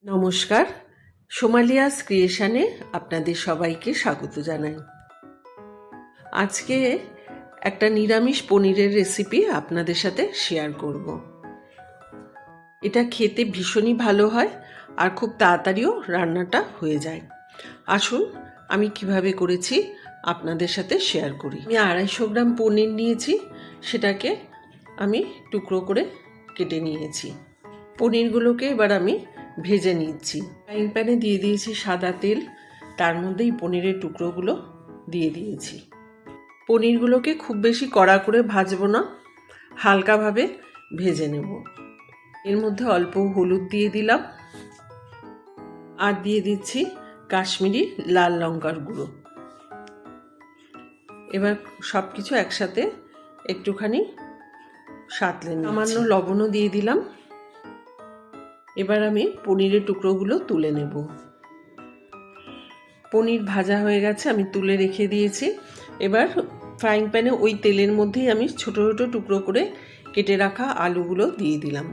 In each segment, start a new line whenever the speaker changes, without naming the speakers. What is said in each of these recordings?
নমস্কার, সোমালিয়াস ক্রিয়েশনে আপনাদের সবাইকে স্বাগত জানাই। আজকে একটা নিরামিষ পনিরের রেসিপি আপনাদের সাথে শেয়ার করব। এটা খেতে ভীষণই ভালো হয় আর খুব তাড়াতাড়িও রান্নাটা হয়ে যায়। আসুন আমি কিভাবে করেছি আপনাদের সাথে শেয়ার করি। আমি 250 গ্রাম পনির নিয়েছি, সেটাকে আমি টুকরো করে কেটে নিয়েছি। পনিরগুলোকে এবার আমি ভেজে নিচ্ছি। ফ্রাইং প্যানে দিয়ে দিয়েছি সাদা তেল, তার মধ্যেই পনিরের টুকরোগুলো দিয়ে দিয়েছি। পনিরগুলোকে খুব বেশি কড়া করে ভাজবো না, হালকাভাবে ভেজে নেব। এর মধ্যে অল্প হলুদ দিয়ে দিলাম আর দিয়ে দিচ্ছি কাশ্মীরি লাল লঙ্কার গুঁড়ো। এবার সব কিছু একসাথে একটুখানি সাঁতলে নিচ্ছি। সামান্য লবণও দিয়ে দিলাম। এবার আমি পনিরের টুকরোগুলো তুলে নেব। পনির ভাজা হয়ে গেছে, আমি তুলে রেখে দিয়েছি। এবার ফ্রাইং প্যানে ওই তেলের মধ্যেই আমি ছোটো ছোটো টুকরো করে কেটে রাখা আলুগুলো দিয়ে দিলাম।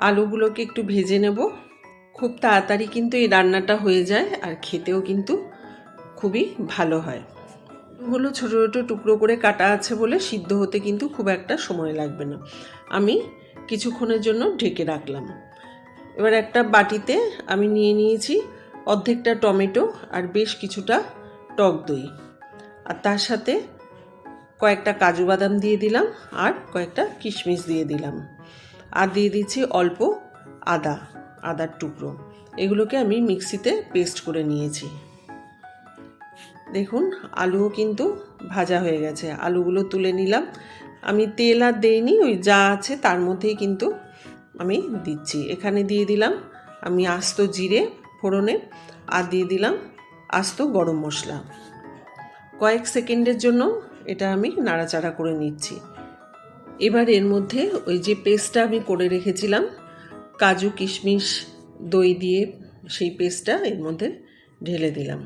আলুগুলোকে একটু ভেজে নেব। খুব তাড়াতাড়ি কিন্তু এই রান্নাটা হয়ে যায় আর খেতেও কিন্তু খুবই ভালো হয়। আলুগুলো ছোটো ছোটো টুকরো করে কাটা আছে বলে সিদ্ধ হতে কিন্তু খুব একটা সময় লাগবে না। আমি কিছুক্ষণের জন্য ঢেকে রাখলাম। এবার একটা বাটিতে আমি নিয়ে নিয়েছি অর্ধেকটা টমেটো আর বেশ কিছুটা টক দই, আর তার সাথে কয়েকটা কাজু বাদাম দিয়ে দিলাম আর কয়েকটা কিশমিশ দিয়ে দিলাম, আর দিয়ে দিচ্ছি অল্প আদার টুকরো। এগুলোকে আমি মিক্সিতে পেস্ট করে নিয়েছি। দেখুন আলুও কিন্তু ভাজা হয়ে গেছে, আলুগুলো তুলে নিলাম। আমি তেল আর দেইনি, ওই যা আছে তার মধ্যেই কিন্তু আমি দিচ্ছি। এখানে দিয়ে দিলাম আমি আস্ত জিরে ফোড়নে, আর দিয়ে দিলাম আস্ত গরম মশলা। কয়েক সেকেন্ডের জন্য এটা আমি নাড়াচাড়া করে নিচ্ছি। এবার এর মধ্যে ওই যে পেস্টটা আমি করে রেখেছিলাম কাজু কিশমিশ দই দিয়ে, সেই পেস্টটা এর মধ্যে ঢেলে দিলাম।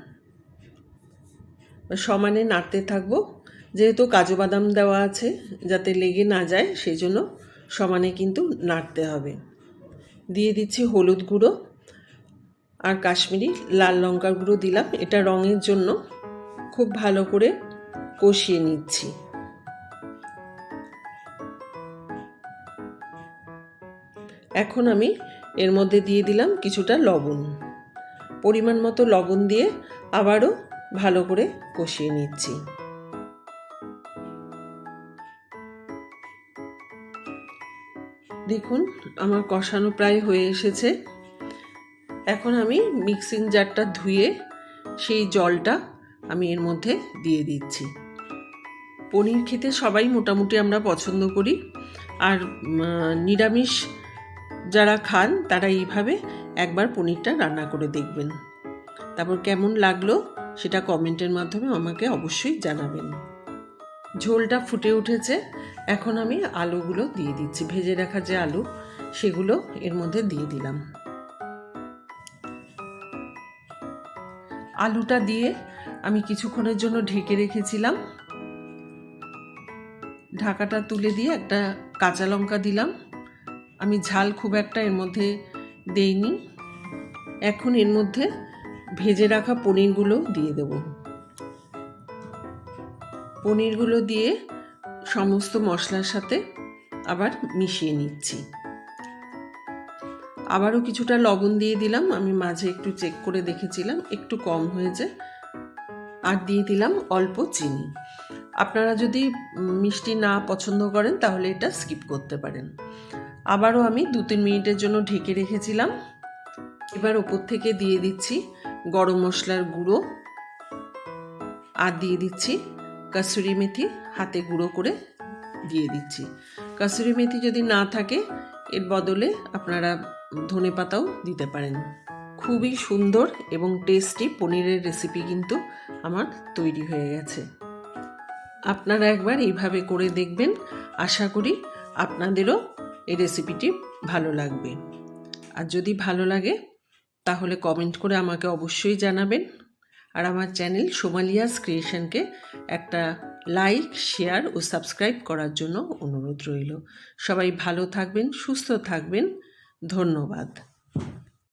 সমানে নাড়তে থাকবো, যেহেতু কাজু বাদাম দেওয়া আছে যাতে লেগে না যায় সেই জন্য সমানে কিন্তু নাড়তে হবে। দিয়ে দিচ্ছি হলুদ গুঁড়ো আর কাশ্মীরি লাল লঙ্কার গুঁড়ো দিলাম, এটা রঙের জন্য। খুব ভালো করে কষিয়ে নিচ্ছি। এখন আমি এর মধ্যে দিয়ে দিলাম কিছুটা লবণ। পরিমাণ মতো লবণ দিয়ে আবারও ভালো করে কষিয়ে নিচ্ছি। দেখুন আমার কষানো প্রায় হয়ে এসেছে। এখন আমি মিক্সিং জারটা ধুয়ে সেই জলটা আমি এর মধ্যে দিয়ে দিচ্ছি। পনির খেতে সবাই মোটামুটি আমরা পছন্দ করি, আর নিরামিষ যারা খান তারা এইভাবে একবার পনিরটা রান্না করে দেখবেন। তারপর কেমন লাগলো সেটা কমেন্টের মাধ্যমে আমাকে অবশ্যই জানাবেন। ঝোলটা ফুটে উঠেছে, এখন আমি আলুগুলো দিয়ে দিচ্ছি। ভেজে রাখা যে আলু সেগুলো এর মধ্যে দিয়ে দিলাম। আলুটা দিয়ে আমি কিছুক্ষণের জন্য ঢেকে রেখেছিলাম। ঢাকাটা তুলে দিয়ে একটা কাঁচা লঙ্কা দিলাম। আমি ঝাল খুব একটা এর মধ্যে দেইনি। এখন এর মধ্যে ভেজে রাখা পনিরগুলো দিয়ে দেব। পনিরগুলো দিয়ে সমস্ত মশলার সাথে আবার মিশিয়ে নিচ্ছি। আবারও কিছুটা লবণ দিয়ে দিলাম, আমি মাঝে একটু চেক করে দেখেছিলাম একটু কম হয়েছে। আর দিয়ে দিলাম অল্প চিনি। আপনারা যদি মিষ্টি না পছন্দ করেন তাহলে এটা স্কিপ করতে পারেন। আবারও আমি 2-3 মিনিটের জন্য ঢেকে রেখেছিলাম। এবার ওপর থেকে দিয়ে দিচ্ছি গরম মশলার গুঁড়ো, আর দিয়ে দিচ্ছি কসুরি মেথি হাতে গুঁড়ো করে দিয়ে দিচ্ছি। কসুরি মেথি যদি না থাকে এর বদলে আপনারা ধনেপাতাও দিতে পারেন। খুবই সুন্দর এবং টেস্টি পনিরের রেসিপি কিন্তু আমার তৈরি হয়ে গেছে। আপনারা একবার এইভাবে করে দেখবেন, আশা করি আপনাদেরও এই রেসিপিটি ভালো লাগবে। আর যদি ভালো লাগে তাহলে কমেন্ট করে আমাকে অবশ্যই জানাবেন। আর আমার চ্যানেল সোমালিয়াস ক্রিয়েশনকে একটা লাইক, শেয়ার ও সাবস্ক্রাইব করার জন্য অনুরোধ রইল। সবাই ভালো থাকবেন, সুস্থ থাকবেন। ধন্যবাদ।